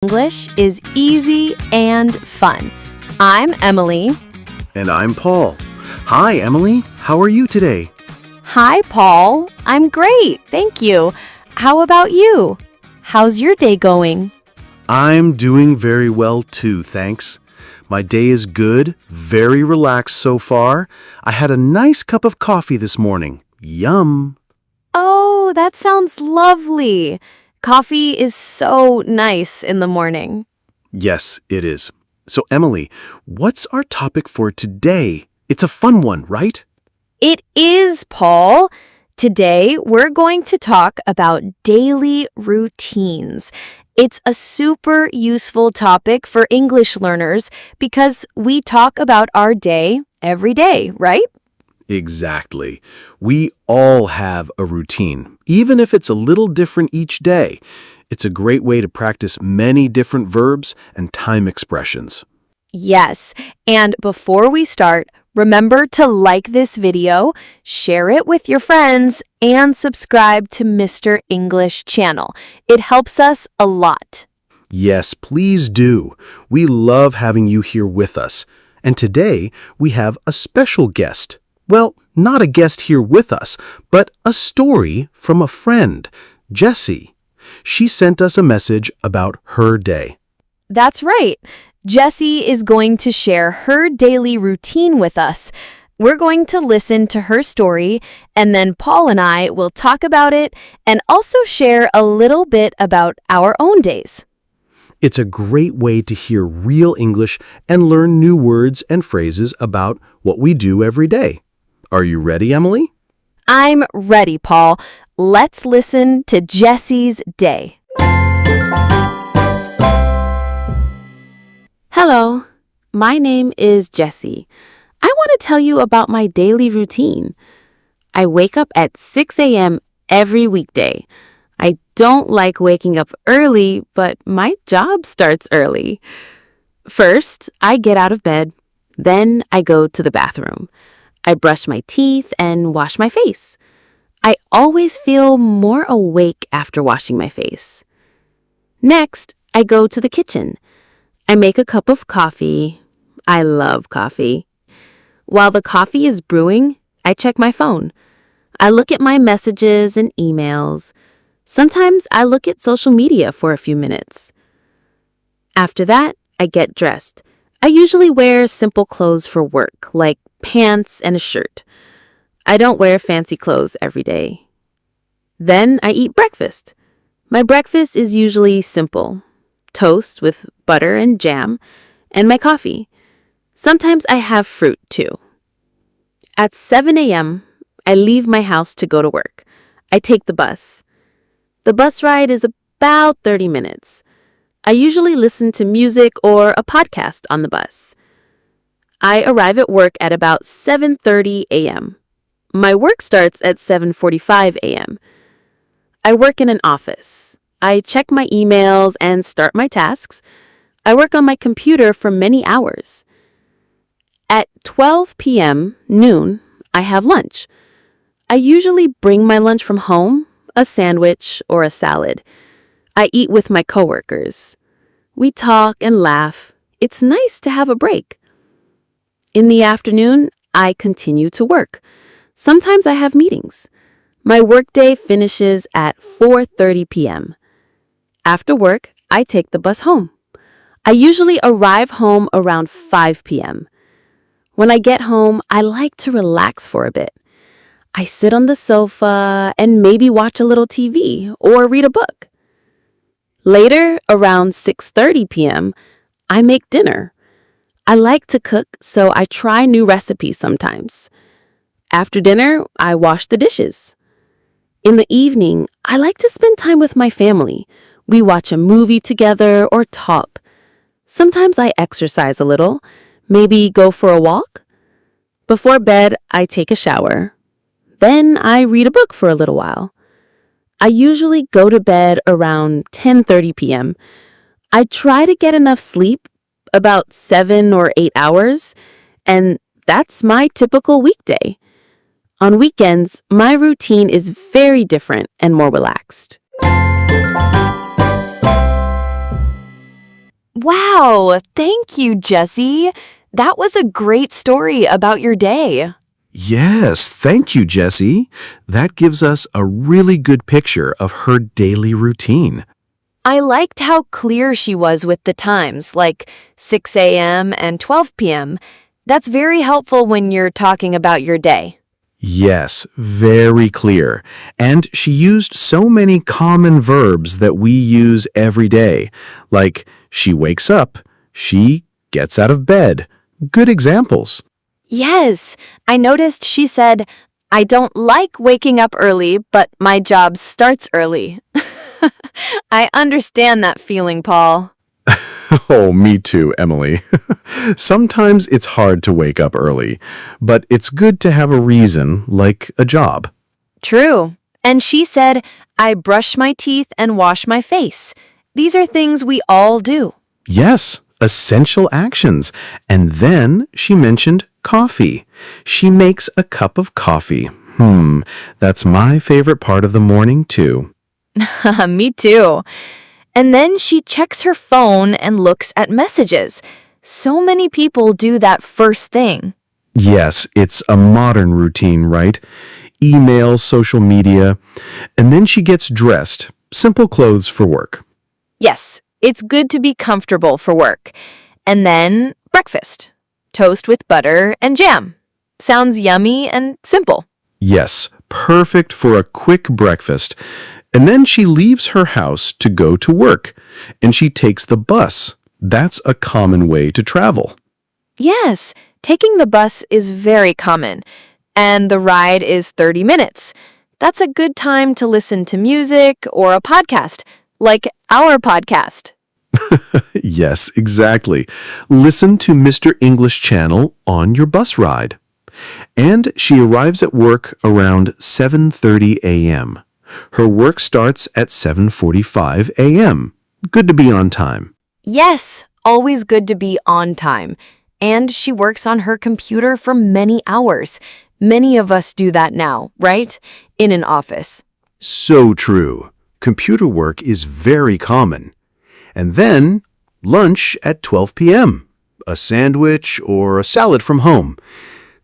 English is easy and fun. I'm Emily. And I'm Paul. Hi, Emily. How are you today? Hi, Paul. I'm great, thank you. How about you? How's your day going? I'm doing very well too, thanks. My day is good, very relaxed so far. I had a nice cup of coffee this morning. Yum. Oh, that sounds lovely. Coffee is so nice in the morning. Yes, it is. So, Emily, what's our topic for today? It's a fun one, right? It is, Paul. Today, we're going to talk about daily routines. It's a super useful topic for English learners because we talk about our day every day, right? Exactly. We all have a routine, even if it's a little different each day. It's a great way to practice many different verbs and time expressions. Yes, and before we start, remember to like this video, share it with your friends, and subscribe to Mr. English channel. It helps us a lot. Yes, please do. We love having you here with us. And today, we have a special guest. Well, not a guest here with us, but a story from a friend, Jessie. She sent us a message about her day. That's right. Jessie is going to share her daily routine with us. We're going to listen to her story, and then Paul and I will talk about it and also share a little bit about our own days. It's a great way to hear real English and learn new words and phrases about what we do every day. Are you ready, Emily? I'm ready, Paul. Let's listen to Jessie's day. Hello, my name is Jessie. I want to tell you about my daily routine. I wake up at 6 a.m. every weekday. I don't like waking up early, but my job starts early. First, I get out of bed. Then I go to the bathroom. I brush my teeth and wash my face. I always feel more awake after washing my face. Next, I go to the kitchen. I make a cup of coffee. I love coffee. While the coffee is brewing, I check my phone. I look at my messages and emails. Sometimes I look at social media for a few minutes. After that, I get dressed. I usually wear simple clothes for work, like pants and a shirt. I don't wear fancy clothes every day. Then I eat breakfast. My breakfast is usually simple. Toast with butter and jam, and my coffee. Sometimes I have fruit too. At 7 a.m., I leave my house to go to work. I take the bus. The bus ride is about 30 minutes. I usually listen to music or a podcast on the bus. I arrive at work at about 7:30 a.m. My work starts at 7:45 a.m. I work in an office. I check my emails and start my tasks. I work on my computer for many hours. At 12 p.m., noon, I have lunch. I usually bring my lunch from home, a sandwich or a salad. I eat with my coworkers. We talk and laugh. It's nice to have a break. In the afternoon, I continue to work. Sometimes I have meetings. My workday finishes at 4:30 p.m. After work, I take the bus home. I usually arrive home around 5 p.m. When I get home, I like to relax for a bit. I sit on the sofa and maybe watch a little TV or read a book. Later, around 6:30 p.m., I make dinner. I like to cook, so I try new recipes sometimes. After dinner, I wash the dishes. In the evening, I like to spend time with my family. We watch a movie together or talk. Sometimes I exercise a little, maybe go for a walk. Before bed, I take a shower. Then I read a book for a little while. I usually go to bed around 10:30 p.m. I try to get enough sleep, about 7 or 8 hours, and that's my typical weekday. On weekends, my routine is very different and more relaxed. Wow, thank you, Jessie. That was a great story about your day. Yes, thank you, Jessie. That gives us a really good picture of her daily routine. I liked how clear she was with the times, like 6 a.m. and 12 p.m. That's very helpful when you're talking about your day. Yes, very clear. And she used so many common verbs that we use every day, like she wakes up, she gets out of bed. Good examples. Yes, I noticed she said, I don't like waking up early, but my job starts early. I understand that feeling, Paul. Oh, me too, Emily. Sometimes it's hard to wake up early, but it's good to have a reason, like a job. True. And she said, I brush my teeth and wash my face. These are things we all do. Yes, essential actions. And then she mentioned coffee. She makes a cup of coffee. That's my favorite part of the morning, too. Me too. And then she checks her phone and looks at messages. So many people do that first thing. Yes, it's a modern routine, right? Email, social media, and then she gets dressed. Simple clothes for work. Yes, it's good to be comfortable for work. And then breakfast. Toast with butter and jam. Sounds yummy and simple. Yes, perfect for a quick breakfast. And then she leaves her house to go to work, and she takes the bus. That's a common way to travel. Yes, taking the bus is very common, and the ride is 30 minutes. That's a good time to listen to music or a podcast, like our podcast. Yes, exactly. Listen to Mr. English Channel on your bus ride. And she arrives at work around 7:30 a.m. Her work starts at 7:45 a.m. Good to be on time. Yes, always good to be on time. And she works on her computer for many hours. Many of us do that now, right? In an office. So true. Computer work is very common. And then lunch at 12 p.m. A sandwich or a salad from home.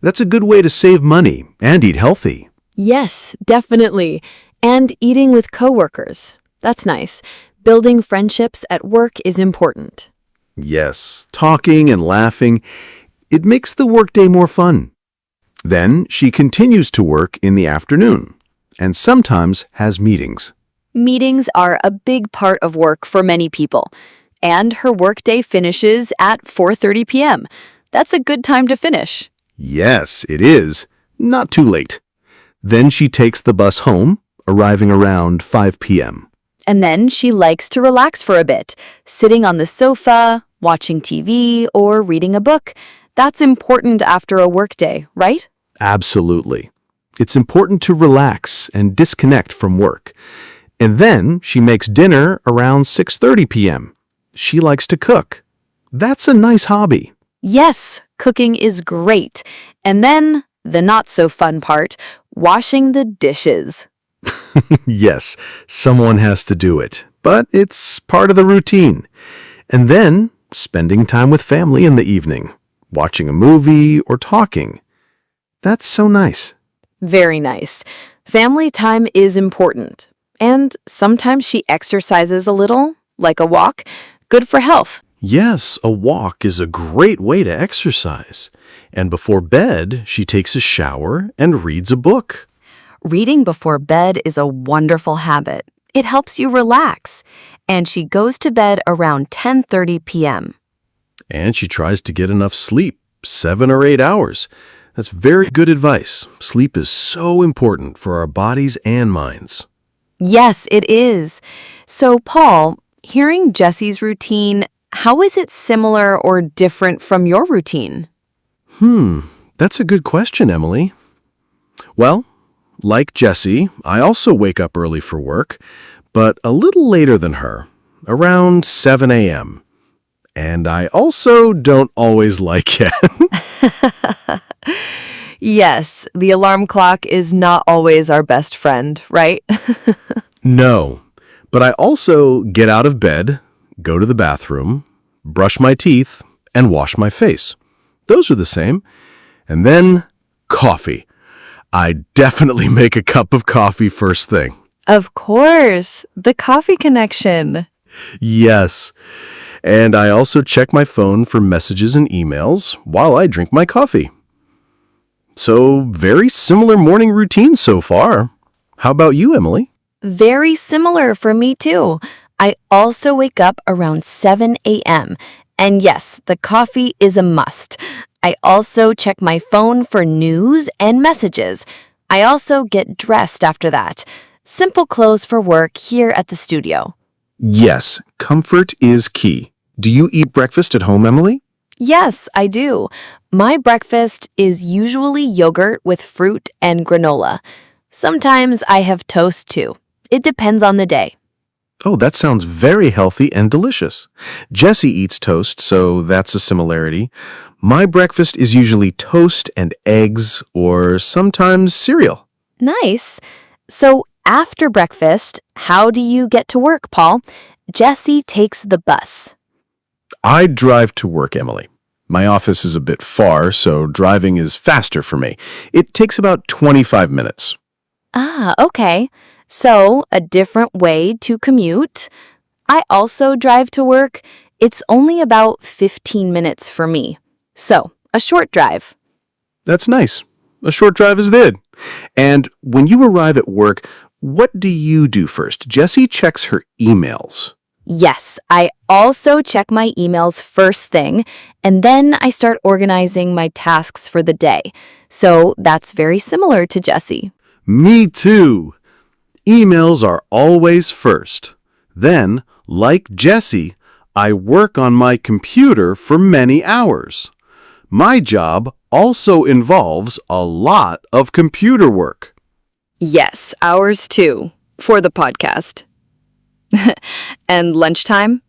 That's a good way to save money and eat healthy. Yes, definitely. And eating with coworkers. That's nice. Building friendships at work is important. Yes, talking and laughing, it makes the workday more fun. Then she continues to work in the afternoon and sometimes has meetings. Meetings are a big part of work for many people. And her workday finishes at 4:30 p.m. That's a good time to finish. Yes, it is. Not too late. Then she takes the bus home, arriving around 5 p.m. And then she likes to relax for a bit, sitting on the sofa, watching TV, or reading a book. That's important after a workday, right? Absolutely. It's important to relax and disconnect from work. And then she makes dinner around 6:30 p.m. She likes to cook. That's a nice hobby. Yes, cooking is great. And then, the not-so-fun part, washing the dishes. Yes, someone has to do it, but it's part of the routine. And then spending time with family in the evening, watching a movie or talking. That's so nice. Very nice. Family time is important. And sometimes she exercises a little, like a walk. Good for health. Yes, a walk is a great way to exercise. And before bed, she takes a shower and reads a book. Reading before bed is a wonderful habit. It helps you relax. And she goes to bed around 10:30 p.m. And she tries to get enough sleep, 7 or 8 hours. That's very good advice. Sleep is so important for our bodies and minds. Yes, it is. So, Paul, hearing Jessie's routine, how is it similar or different from your routine? That's a good question, Emily. Well, like Jessie, I also wake up early for work, but a little later than her, around 7 a.m. And I also don't always like it. Yes, the alarm clock is not always our best friend, right? No, but I also get out of bed, go to the bathroom, brush my teeth, and wash my face. Those are the same. And then coffee. I definitely make a cup of coffee first thing. Of course, the coffee connection. Yes. And I also check my phone for messages and emails while I drink my coffee. So, very similar morning routine so far. How about you, Emily? Very similar for me too. I also wake up around 7 a.m. And yes, the coffee is a must. I also check my phone for news and messages. I also get dressed after that. Simple clothes for work here at the studio. Yes, comfort is key. Do you eat breakfast at home, Emily? Yes, I do. My breakfast is usually yogurt with fruit and granola. Sometimes I have toast too. It depends on the day. Oh, that sounds very healthy and delicious. Jessie eats toast, so that's a similarity. My breakfast is usually toast and eggs, or sometimes cereal. Nice. So after breakfast, how do you get to work, Paul? Jessie takes the bus. I drive to work, Emily. My office is a bit far, so driving is faster for me. It takes about 25 minutes. Ah, okay. So, a different way to commute. I also drive to work. It's only about 15 minutes for me. So, a short drive. That's nice. A short drive is good. And when you arrive at work, what do you do first? Jessie checks her emails. Yes, I also check my emails first thing, and then I start organizing my tasks for the day. So, that's very similar to Jessie. Me too. Emails are always first. Then, like Jessie, I work on my computer for many hours. My job also involves a lot of computer work. Yes, ours too, for the podcast. And lunchtime?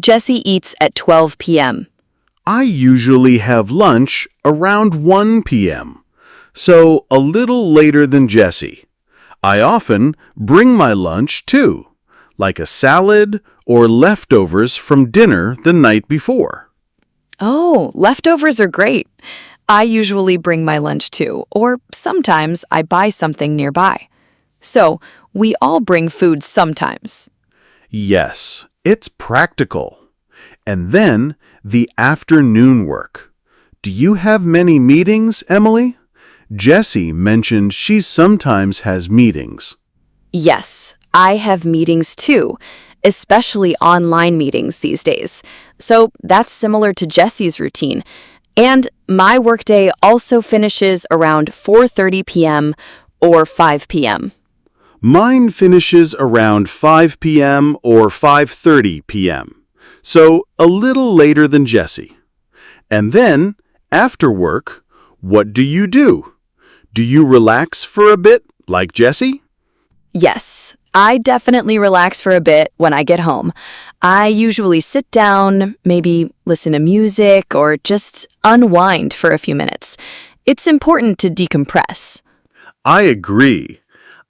Jessie eats at 12 p.m. I usually have lunch around 1 p.m., so a little later than Jessie. I often bring my lunch too, like a salad or leftovers from dinner the night before. Oh, leftovers are great. I usually bring my lunch too, or sometimes I buy something nearby. So, we all bring food sometimes. Yes, it's practical. And then the afternoon work. Do you have many meetings, Emily? Jessie mentioned she sometimes has meetings. Yes, I have meetings too, especially online meetings these days. So that's similar to Jessie's routine. And my workday also finishes around 4:30 p.m. or 5 p.m. Mine finishes around 5 p.m. or 5:30 p.m., so a little later than Jessie. And then, after work, what do you do? Do you relax for a bit, like Jessie? Yes, I definitely relax for a bit when I get home. I usually sit down, maybe listen to music, or just unwind for a few minutes. It's important to decompress. I agree.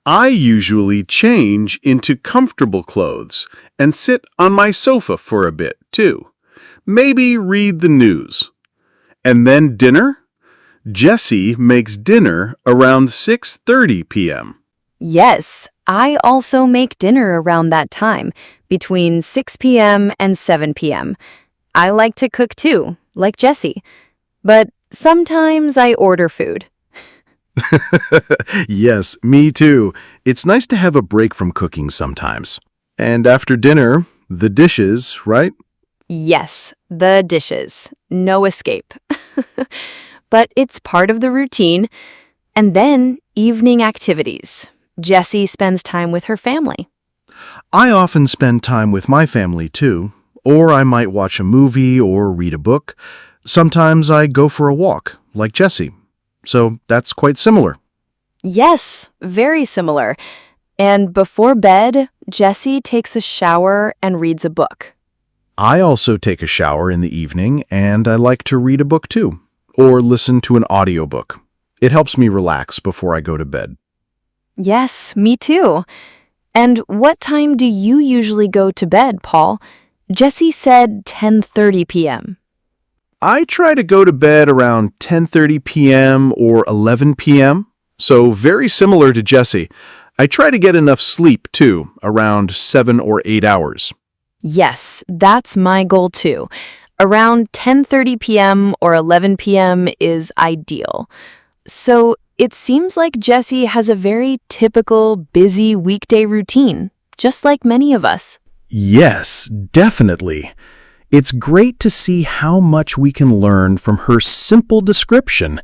I usually change into comfortable clothes and sit on my sofa for a bit, too. Maybe read the news. And then dinner? Jessie makes dinner around 6:30 p.m. Yes, I also make dinner around that time, between 6 p.m. and 7 p.m. I like to cook too, like Jessie. But sometimes I order food. Yes, me too. It's nice to have a break from cooking sometimes. And after dinner, the dishes, right? Yes, the dishes. No escape. But it's part of the routine. And then evening activities. Jessie spends time with her family. I often spend time with my family too, or I might watch a movie or read a book. Sometimes I go for a walk, like Jessie. So that's quite similar. Yes, very similar. And before bed, Jessie takes a shower and reads a book. I also take a shower in the evening, and I like to read a book too, or listen to an audiobook. It helps me relax before I go to bed. Yes, me too. And what time do you usually go to bed, Paul? Jessie said 10:30 p.m. I try to go to bed around 10:30 p.m. or 11 p.m., so very similar to Jessie. I try to get enough sleep, too, around 7 or 8 hours. Yes, that's my goal too. Around 10:30 p.m. or 11 p.m. is ideal. So it seems like Jessie has a very typical, busy weekday routine, just like many of us. Yes, definitely. It's great to see how much we can learn from her simple description.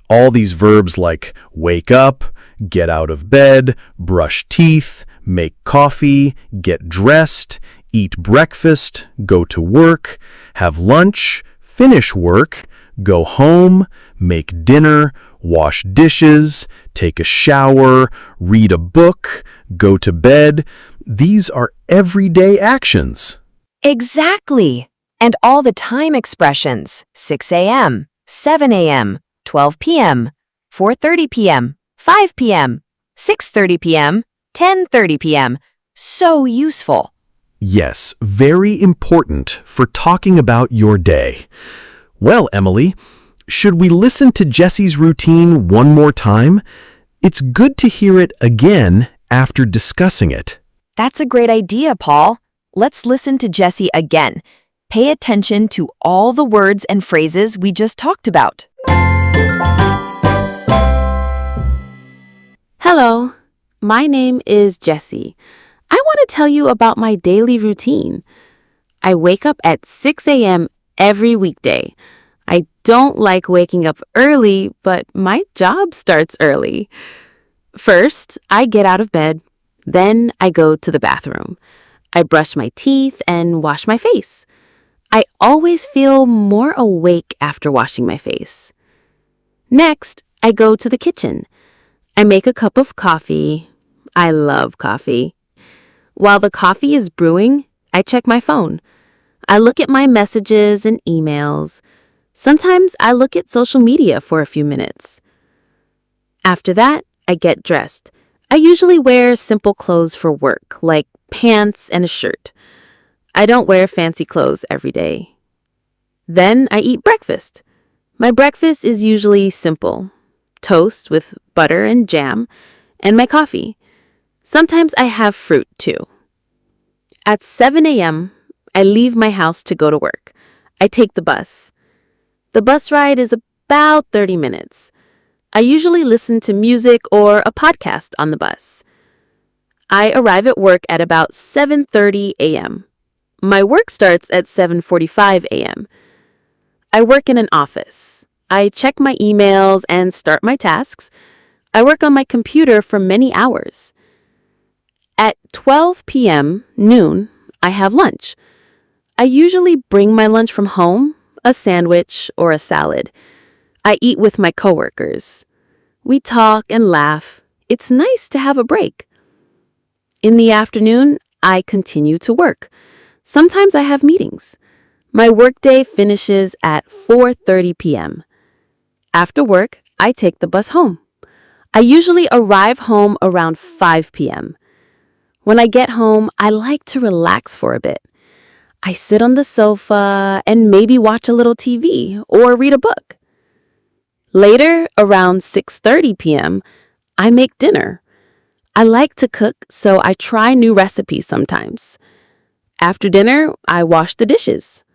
All these verbs like wake up, get out of bed, brush teeth, make coffee, get dressed, eat breakfast, go to work, have lunch, finish work, go home, make dinner, wash dishes, take a shower, read a book, go to bed. These are everyday actions. Exactly. And all the time expressions, 6 a.m., 7 a.m., 12 p.m., 4:30 p.m., 5 p.m., 6:30 p.m., 10:30 p.m. So useful. Yes, very important for talking about your day. Well, Emily, should we listen to Jessie's routine one more time? It's good to hear it again after discussing it. That's a great idea, Paul. Let's listen to Jessie again. Pay attention to all the words and phrases we just talked about. Hello, my name is Jessie. I want to tell you about my daily routine. I wake up at 6 a.m. every weekday. I don't like waking up early, but my job starts early. First, I get out of bed. Then I go to the bathroom. I brush my teeth and wash my face. I always feel more awake after washing my face. Next, I go to the kitchen. I make a cup of coffee. I love coffee. While the coffee is brewing, I check my phone. I look at my messages and emails. Sometimes I look at social media for a few minutes. After that, I get dressed. I usually wear simple clothes for work, like pants and a shirt. I don't wear fancy clothes every day. Then I eat breakfast. My breakfast is usually simple: toast with butter and jam, and my coffee. Sometimes I have fruit too. At 7 a.m., I leave my house to go to work. I take the bus. The bus ride is about 30 minutes. I usually listen to music or a podcast on the bus. I arrive at work at about 7:30 a.m. My work starts at 7:45 a.m. I work in an office. I check my emails and start my tasks. I work on my computer for many hours. At 12 p.m., noon, I have lunch. I usually bring my lunch from home, a sandwich or a salad. I eat with my coworkers. We talk and laugh. It's nice to have a break. In the afternoon, I continue to work. Sometimes I have meetings. My workday finishes at 4:30 p.m. After work, I take the bus home. I usually arrive home around 5 p.m. When I get home, I like to relax for a bit. I sit on the sofa and maybe watch a little TV or read a book. Later, around 6:30 p.m., I make dinner. I like to cook, so I try new recipes sometimes. After dinner, I wash the dishes.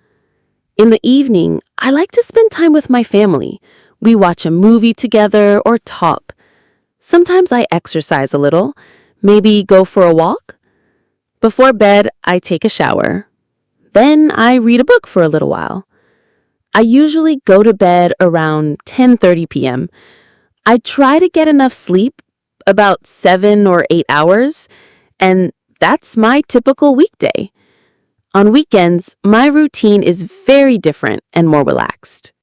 In the evening, I like to spend time with my family. We watch a movie together or talk. Sometimes I exercise a little, maybe go for a walk. Before bed, I take a shower. Then I read a book for a little while. I usually go to bed around 10:30 p.m. I try to get enough sleep, about 7 or 8 hours, and that's my typical weekday. On weekends, my routine is very different and more relaxed.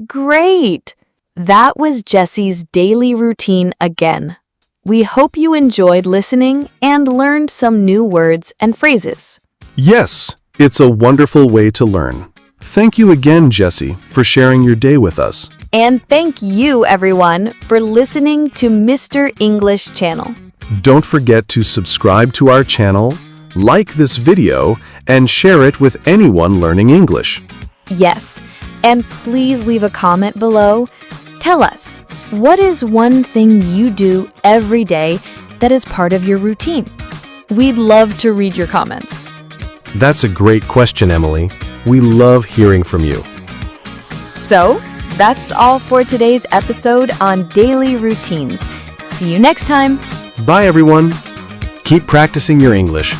Great! That was Jessie's daily routine again. We hope you enjoyed listening and learned some new words and phrases. Yes, it's a wonderful way to learn. Thank you again, Jessie, for sharing your day with us. And thank you, everyone, for listening to Mr. English Channel. Don't forget to subscribe to our channel, like this video, and share it with anyone learning English. Yes, and please leave a comment below. Tell us, what is one thing you do every day that is part of your routine? We'd love to read your comments. That's a great question, Emily. We love hearing from you. So, that's all for today's episode on daily routines. See you next time. Bye, everyone. Keep practicing your English.